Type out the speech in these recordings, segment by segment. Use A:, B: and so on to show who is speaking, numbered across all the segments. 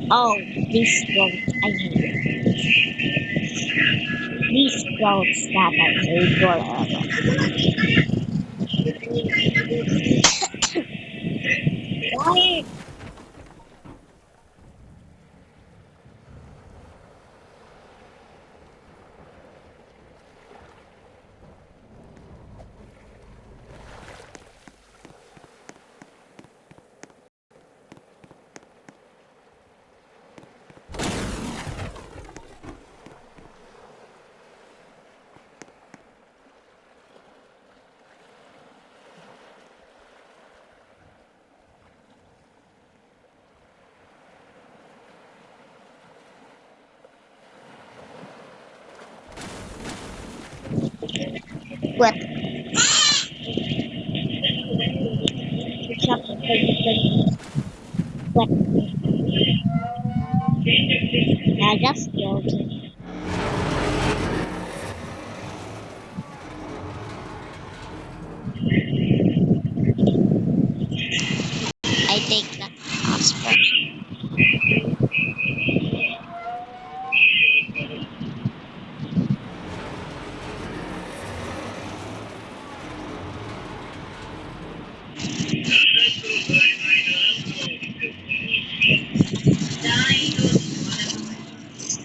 A: Oh, these quotes I hate. These quotes that I hate forever. Why? What? What? I just joking. I take that as first.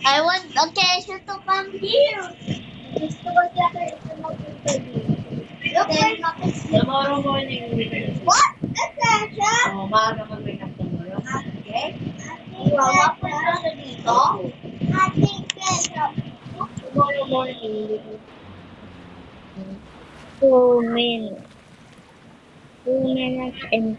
A: I want the cashier to come here. Gusto ko siya ito mag-interview. Tomorrow morning. What? That's Sasha? Oo, maaga mag-wake up tomorrow. Okay? Mama, punta siya dito? Ating Sasha. Tomorrow morning. 2 minutes. 2 minutes and